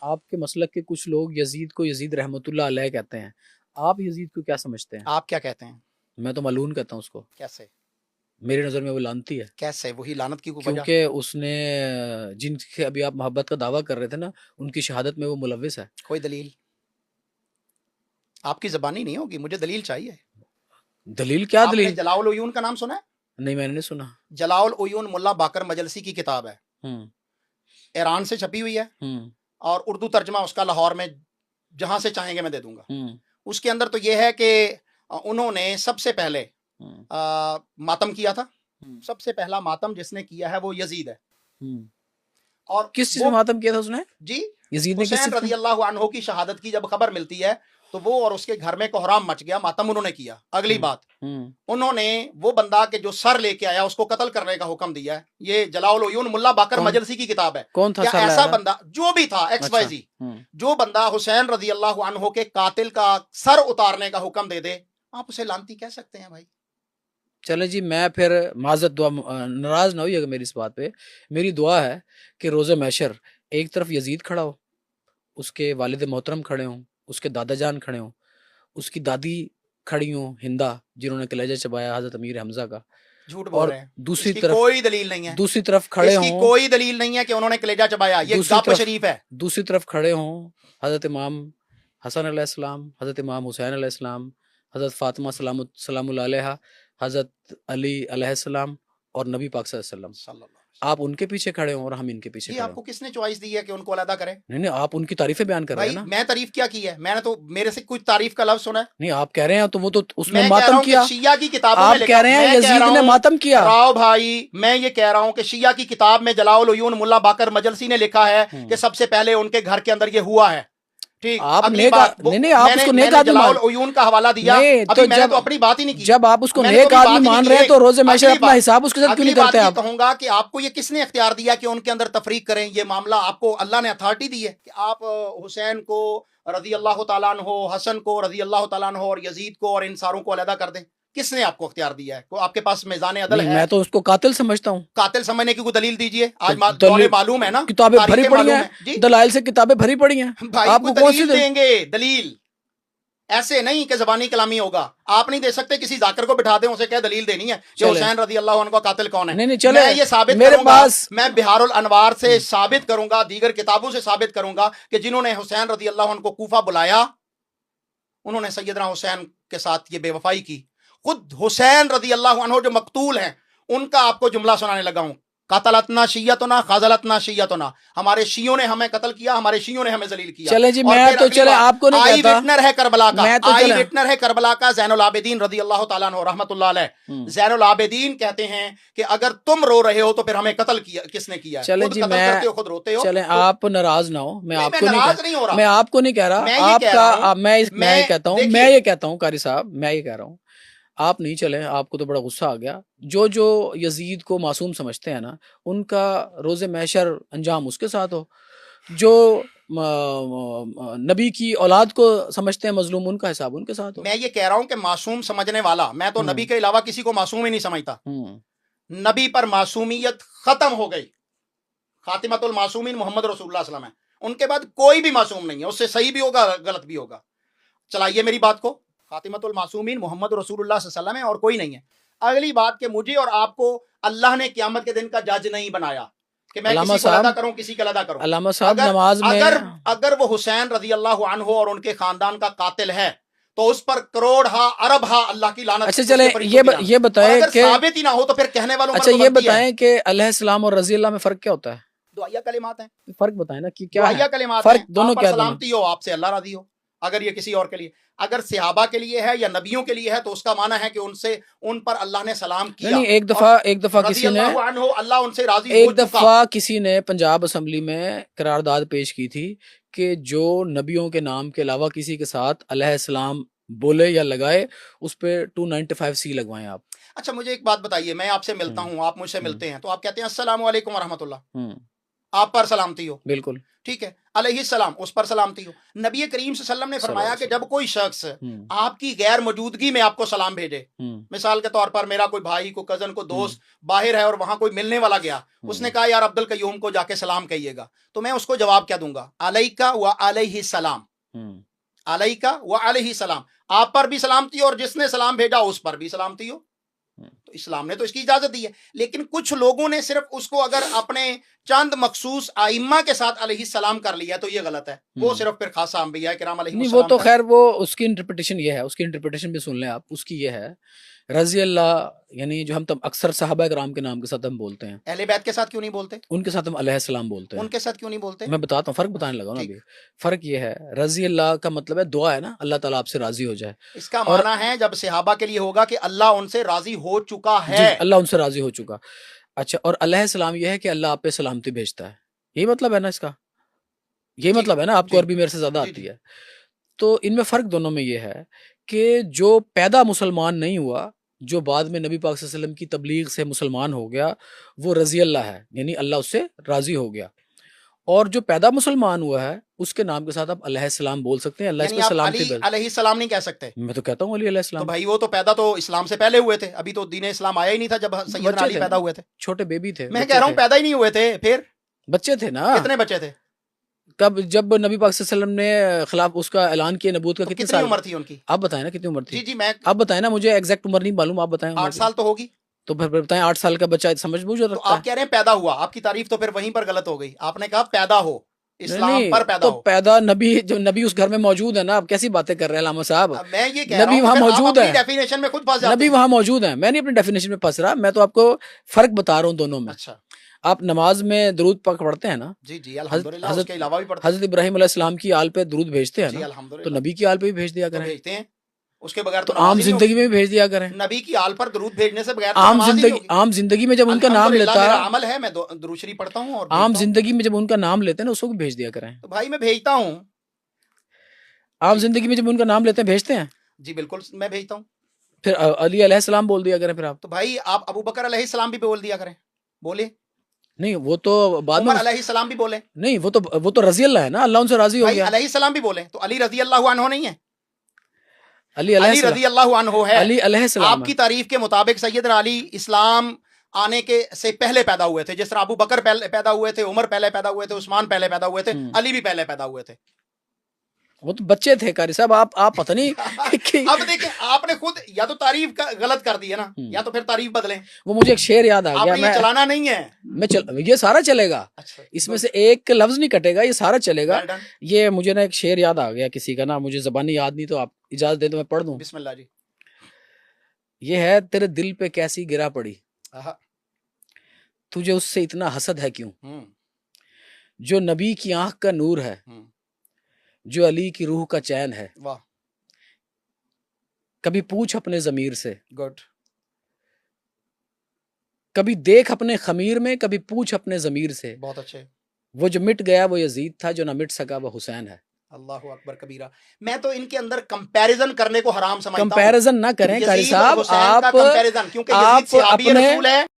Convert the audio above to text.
آپ کے مسلک کے کچھ لوگ یزید کو یزید رحمۃ اللہ علیہ کہتے ہیں، آپ یزید کو کیا سمجھتے ہیں؟ آپ کیا کہتے ہیں؟ میں تو ملعون کہتا ہوں اس کو، کیسے؟ میری نظر میں وہ لعنتی ہے، کیسے وہی لعنت کی کوئی وجہ؟ کیونکہ اس نے جن سے ابھی آپ محبت کا دعویٰ کر رہے تھے نا، ان کی شہادت میں وہ ملوث ہے۔ کوئی دلیل؟ آپ کی زبانی نہیں ہوگی، مجھے دلیل چاہیے۔ دلیل کیا آپ نے دلیل؟ جلاء العیون کا نام سنا ہے؟ نہیں، میں نے نہیں سنا۔ جلاء العیون ملا باقر مجلسی کی کتاب ہے، ہوں ایران سے چھپی ہوئی ہے، ہوں اور اردو ترجمہ اس کا لاہور میں جہاں سے چاہیں گے میں دے دوں گا۔ ہوں اس کے اندر تو یہ ہے کہ انہوں نے سب سے پہلے ہوں ماتم کیا تھا۔ ہوں سب سے پہلا ماتم جس نے کیا ہے وہ یزید ہے۔ ہوں۔ اور کس چیز وہ میں ماتم کیا تھا اس نے؟ جی یزید نے کس حسین چیز رضی میں؟ اللہ عنہ کی شہادت کی جب خبر ملتی ہے تو وہ اور اس کے گھر میں کوہرام مچ گیا، ماتم انہوں نے کیا۔ اگلی بات، انہوں نے وہ بندہ کہ جو سر لے کے آیا اس کو قتل کرنے کا حکم دیا ہے۔ یہ جلاء العیون ملا باقر مجلسی کی کتاب ہے۔ کون تھا کیا سر ایسا لایا بندہ جو بھی تھا ایکس وائی زی، تھا؟ جو بندہ حسین رضی اللہ عنہ کے قاتل کا سر اتارنے کا حکم دے دے، آپ اسے لعنتی کہہ سکتے ہیں بھائی؟ چلے جی، میں پھر معذرت دعا، ناراض نہ ہوئیے گا میری اس بات پہ۔ میری دعا ہے کہ روز محشر ایک طرف یزید کھڑا ہو، اس کے والد محترم کھڑے ہوں، اس کے دادا جان کھڑے ہوں، اس کی دادی کھڑی ہوں ہندا، جنہوں نے کلیجہ چبایا حضرت امیر حمزہ کا، جھوٹ بول اور رہے ہیں، دوسری اس کی طرف کوئی دلیل نہیں ہے، دوسری طرف کھڑے اس کی ہوں، کوئی دلیل نہیں ہے کہ انہوں نے کلیجہ چبایا، یہ دوسری گپ طرف شریف ہے۔ دوسری طرف کھڑے ہوں حضرت امام حسن علیہ السلام، حضرت امام حسین علیہ السلام، حضرت فاطمہ سلام اللہ علیہ، حضرت علی علیہ السلام، اور نبی پاک صلی اللہ علیہ وسلم۔ صلی اللہ علیہ وسلم۔ آپ ان کے پیچھے کھڑے ہوں اور ہم ان کے پیچھے جی کھڑے آپ کو ہوں۔ کس نے چوائس دی ہے کہ ان کو علیحدہ کریں؟ نہیں، آپ ان کی تعریفیں بیان کر رہے ہیں بھائی نا۔ میں تعریف کیا کی ہے؟ میں نے تو میرے سے کچھ تعریف کا لفظ سنا ہے؟ نہیں، آپ کہہ رہے ہیں تو وہ تو اس میں میں کہہ رہا ماتم ہوں کہ کیا۔ شیعہ کی کتابوں میں آپ لکھا، کہہ رہے ہیں میں کہہ یزید رہا نے ہوں ماتم کیا۔ راؤ بھائی، میں یہ کہہ رہا ہوں کہ شیعہ کی کتاب میں جلاء العیون ملا باقر مجلسی نے لکھا ہے کہ سب سے پہلے ان کے گھر کے اندر یہ ہوا ہے۔ ٹھیک، آپ اگلی بات، نہیں، آپ اس کو میں نیک نے آدمی جلاء مان، العیون کا حوالہ دیا، نہیں ابھی میں نے جب تو اپنی بات ہی نہیں کی، جب آپ اس کو میں نے تو نیک ابھی بات آدمی ہی نہیں مان کی۔ رہے ہیں تو روز محشر اگلی اپنا بات، حساب اس کے ساتھ کیوں اگلی نہیں بات کرتے یہ آپ؟ کہوں گا کہ آپ کو یہ کس نے اختیار دیا کہ ان کے اندر تفریق کریں؟ یہ معاملہ آپ کو اللہ نے اتھارٹی دی ہے کہ آپ حسین کو رضی اللہ تعالیٰ عنہ، حسن کو رضی اللہ تعالیٰ عنہ، اور یزید کو اور ان ساروں کو علیحدہ کر دیں؟ کس نے آپ کو اختیار دیا ہے؟ کو آپ کے پاس میزان عدل نہیں، ہے؟ میں تو اس کو قاتل سمجھتا ہوں۔ قاتل سمجھنے کی کوئی دلیل دیجئے، آج دور دلیل معلوم ہے نا، کتابیں بھری تاریخیں پڑی معلوم ہیں، ہیں جی دلائل سے کتابیں بھری پڑی ہیں، بھائی، آپ کوئی کو کون سی دلیل دیں گے، دلیل ایسے نہیں کہ زبانی کلامی ہوگا۔ آپ نہیں دے سکتے، کسی ذاکر کو بٹھا دیں، اسے کیا دلیل دینی ہے کہ چلے حسین رضی اللہ عنہ کا قاتل کون ہے؟ نہیں چلے، میں یہ ثابت میرے کروں گا، پاس میں بہار الانوار سے ثابت کروں گا، دیگر کتابوں سے ثابت کروں گا کہ جنہوں نے حسین رضی اللہ عنہ کو کوفہ بلایا انہوں نے سیدنا حسین کے ساتھ یہ بے وفائی کی۔ خود حسین رضی اللہ عنہ جو مقتول ہیں ان کا آپ کو جملہ سنانے لگا ہوں، قتلتنا شیعتنا خذلتنا شیعتنا، ہمارے شیعوں نے ہمیں قتل کیا، ہمارے شیعوں نے ہمیں ذلیل کیا۔ چلے جی، اور میں پھر تو اگلی چلے بات، آپ کو نہیں آئی کہتا، وٹنر ہے کربلا کا، میں تو آئی چلے وٹنر ہے کربلا کا زین العابدین رضی اللہ تعالیٰ عنہ رحمۃ اللہ علیہ۔ زین العابدین کہتے ہیں کہ اگر تم رو رہے ہو تو پھر ہمیں قتل کیا کس نے کیا ہے؟ چلے خود جی، قتل کرتے ہو، خود روتے ہو۔ چلے آپ ناراض نہ ہو، میں نہیں، آپ میں کو نہیں ناراض نہیں ہو رہا، میں آپ کو نہیں کہہ رہا، میں یہ آپ کہہ کا رہا ہوں، میں یہ کہتا ہوں، دیکھیے، میں یہ کہتا ہوں قاری صاحب، میں یہ کہہ رہا ہوں، آپ نہیں چلیں، آپ کو تو بڑا غصہ آ گیا۔ جو یزید کو معصوم سمجھتے ہیں نا، ان کا روز محشر انجام اس کے ساتھ ہو۔ جو نبی کی اولاد کو سمجھتے ہیں مظلوم، ان کا حساب ان کے ساتھ ہو۔ میں یہ کہہ رہا ہوں کہ معصوم سمجھنے والا، میں تو نبی کے علاوہ کسی کو معصوم ہی نہیں سمجھتا۔ نبی پر معصومیت ختم ہو گئی، خاتمۃ المعصومین محمد رسول اللہ صلی اللہ علیہ وسلم ہے، ان کے بعد کوئی بھی معصوم نہیں ہے، اس سے صحیح بھی ہوگا غلط بھی ہوگا۔ چلائیے میری بات کو، خاتمۃ المعصومین محمد رسول اللہ صلی اللہ علیہ وسلم ہے اور کوئی نہیں ہے۔ اگلی بات کہ مجھے اور آپ کو اللہ نے قیامت کے دن کا جج نہیں بنایا کہ میں کسی کو علیحدہ کروں، کسی کو علیحدہ کروں۔ علامہ صاحب نماز میں اگر وہ حسین رضی اللہ عنہ اور ان کے خاندان کا قاتل ہے تو اس پر کروڑ ہا ارب ہا اللہ کی لعنت۔ اچھا چلیں، یہ بتائیں اگر کہ ثابت ہی نہ ہو تو پھر کہنے والوں اچھا یہ بتائیں کہ علیہ السلام اور رضی اللہ میں فرق کیا ہوتا ہے؟ دعائیہ کلمات ہیں، فرق بتائیں نا، کہ کیا دعائیہ ہے کلمات ہیں، فرق؟ دونوں آپ پر کیا؟ سلامتی ہو، آپ سے اللہ راضی ہو۔ اگر یہ کسی اور کے لیے، اگر صحابہ کے لیے ہے یا نبیوں کے لیے ہے تو اس کا معنی ہے کہ ان پر اللہ نے سلام کیا۔ نہیں، ایک دفعہ کسی نے اللہ ان سے راضی ہو ایک چکا۔ دفعہ کسی نے پنجاب اسمبلی میں قرارداد پیش کی تھی کہ جو نبیوں کے نام کے علاوہ کسی کے ساتھ علیہ السلام بولے یا لگائے اس پہ 295C لگوائیں آپ۔ اچھا مجھے ایک بات بتائیے، میں آپ سے ملتا ہوں، آپ مجھ سے ملتے ہیں تو آپ کہتے ہیں السلام علیکم ورحمۃ اللہ، آپ پر سلامتی ہو. بالکل ٹھیک ہے, علیہ السلام, اس پر سلامتی ہو. نبی کریم صلی اللہ علیہ وسلم نے فرمایا کہ جب کوئی شخص آپ کی غیر موجودگی میں آپ کو سلام بھیجے, مثال کے طور پر میرا کوئی بھائی, کوئی کزن, کوئی دوست باہر ہے اور وہاں کوئی ملنے والا گیا, اس نے کہا یار عبد القیوم کو جا کے سلام کہیے گا, تو میں اس کو جواب کیا دوں گا؟ علیکہ و علیہ السلام, علیکہ و علیہ السلام, آپ پر بھی سلامتی ہو اور جس نے سلام بھیجا اس پر بھی سلامتی ہو. تو اسلام نے تو اس کی اجازت دی ہے, لیکن کچھ لوگوں نے صرف اس کو اگر اپنے چند مخصوص ائمہ کے ساتھ علیہ السلام کر لیا تو یہ غلط ہے. وہ صرف پھر خاصہ انبیاء کرام علیہ نہیں, السلام. وہ تو خیر وہ اس کی انٹرپریٹیشن یہ ہے, اس کی انٹرپریٹیشن بھی سن لیں آپ. اس کی یہ ہے رضی اللہ, یعنی جو ہم اکثر صحابہ کرام کے نام کے ساتھ ہم بولتے ہیں, اہل بیت کے ساتھ کیوں نہیں بولتے؟ ان کے ساتھ ہم علیہ السلام بولتے ہیں. ان کے ساتھ کیوں نہیں بولتے؟ میں بتاتا ہوں, فرق بتانے لگا نا ابھی. فرق یہ ہے, رضی اللہ کا مطلب ہے دعا ہے نا, اللہ تعالیٰ آپ سے راضی ہو جائے. اس کا معنی ہے جب صحابہ کے لیے ہوگا کہ اللہ ان سے راضی ہو چکا ہے. جی, اللہ ان سے راضی ہو چکا. اچھا, اور علیہ السلام یہ ہے کہ اللہ آپ پہ سلامتی بھیجتا ہے. یہی مطلب ہے نا اس کا, یہی مطلب ہے نا. آپ کو عربی میرے سے زیادہ آتی ہے. تو ان میں فرق دونوں میں یہ ہے کہ جو پیدا مسلمان نہیں ہوا, جو بعد میں نبی پاک صلی اللہ علیہ وسلم کی تبلیغ سے مسلمان ہو گیا, وہ رضی اللہ ہے, یعنی اللہ اس سے راضی ہو گیا. اور جو پیدا مسلمان ہوا ہے اس کے نام کے ساتھ آپ علیہ السلام بول سکتے ہیں. اللہ اس یعنی پہ آپ سلامتی علی علیہ السلام نہیں کہہ سکتے؟ میں تو کہتا ہوں علی علیہ تو السلام. بھائی وہ تو پیدا تو اسلام سے پہلے ہوئے تھے, ابھی تو دین اسلام آیا ہی نہیں تھا جب سیدنا علی پیدا ہوئے تھے. چھوٹے بیبی تھے. میں کہہ رہا ہوں پیدا ہی نہیں ہوئے تھے, پھر بچے تھے نا. کتنے بچے تھے؟ کب جب نبی پاک صلی اللہ علیہ وسلم نے خلاف اس کا اعلان کیا نبوت کا, تو کتنے کتنی سال عمر تھی ان کی؟ آپ بتائیں نا کتنی عمر تھی. جی جی میں آپ بتائیں نا, مجھے ایگزیکٹ عمر نہیں معلوم, آپ بتائیں. 8 سال تو ہوگی. تو پھر بتائیں 8 سال کا بچہ سمجھ بوجھ تو رکھتا ہے. آپ کہہ رہے ہیں پیدا ہوا, آپ کی تعریف تو پھر وہیں پر غلط ہو گئی. آپ نے کہا پیدا ہو, اسلام نہیں, پر پیدا تو ہو. پیدا نبی, جو نبی اس گھر میں موجود ہے نا, آپ کیسی باتیں کر رہے ہیں علامہ صاحب. میں یہ کہہ رہا نبی ہوں وہاں پھر آپ موجود اپنی ہے, ڈیفینیشن میں خود پھنس جاتے نبی ہیں. وہاں موجود ہے. میں نہیں اپنی ڈیفینیشن میں پھنس رہا, میں تو آپ کو فرق بتا رہا ہوں دونوں میں. اچھا آپ نماز میں درود پاک پڑھتے ہیں نا. جی جی الحمدللہ, اس کے علاوہ بھی پڑھتے حضرت ابراہیم علیہ السلام کی آل پہ درود بھیجتے ہیں جی نا, الحمدللہ, تو نبی کی آل پہ بھی بھیج دیا تو کریں. بھیجتے ہیں. اس کے بغیر تو نماز عام ہی نہیں زندگی ہوگی. میں بھی بھیج دیا کریں. نبی کی آل پر درود بھیجنے سے بغیر عام نماز ہی نہیں زندگی, ہوگی. عام زندگی میں جب ان کا نام الحمدللہ لیتا, میرا عمل ہے, میں درود شریف پڑھتا ہوں اور عام زندگی میں جب ان کا نام لیتے ہیں نا, اس کو بھی بھیج دیا کریں. تو بھائی میں بھیجتا ہوں. عام زندگی میں جب ان کا نام لیتے ہیں بھیجتے ہیں. جی بالکل میں بھیجتا ہوں. پھر علی علیہ السلام بول دیا کریں. پھر آپ تو بھائی آپ ابو بکر علیہ السلام بھی بول دیا کریں. بولے. نہیں, وہ تو بعد میں. عمر علیہ السلام بھی بولے. نہیں, وہ تو رضی اللہ ہے نا, اللہ ان سے راضی ہو بھائی گیا. علیہ السلام بھی بولے تو علی رضی اللہ عنہ نہیں ہے؟ علی علی رضی اللہ عنہ ہے. علی علیہ السلام. آپ کی تعریف کے مطابق سیدنا علی اسلام آنے کے سے پہلے پیدا ہوئے تھے. جس طرح ابو بکر پہلے پیدا ہوئے تھے, عمر پہلے پیدا ہوئے تھے, عثمان پہلے پیدا ہوئے تھے, علی بھی پہلے پیدا ہوئے تھے. وہ تو بچے تھے قاری صاحب. آپ پتہ نہیں. اب دیکھیں, آپ نے خود یا تو تعریف غلط کر دی ہے نا, یا تو پھر تعریف بدلیں. وہ مجھے ایک شعر یاد آ آپ گیا. نے یہ چلانا نہیں ہے. یہ سارا چلے گا, اس میں سے ایک لفظ نہیں کٹے گا, یہ سارا چلے گا. یہ مجھے نا ایک شعر یاد آ گیا کسی کا نا, مجھے زبانی یاد نہیں, تو آپ اجازت دیں تو میں پڑھ دوں. بسم اللہ جی. یہ ہے, تیرے دل پہ کیسی گرا پڑی, تجھے اس سے اتنا حسد ہے کیوں, جو نبی کی آنکھ کا نور ہے, جو علی کی روح کا چین ہے. واہ. کبھی پوچھ اپنے ضمیر سے, گڈ. کبھی دیکھ اپنے خمیر میں, کبھی پوچھ اپنے ضمیر سے. بہت اچھے. وہ جو مٹ گیا وہ یزید تھا, جو نہ مٹ سکا وہ حسین ہے. اللہ اکبر کبیرہ. میں تو ان کے اندر کمپیریزن کرنے کو حرام سمجھتا ہوں. کمپیریزن نہ کریں قاری صاحب. آپ کیونکہ یزید صحابی رسول ہے.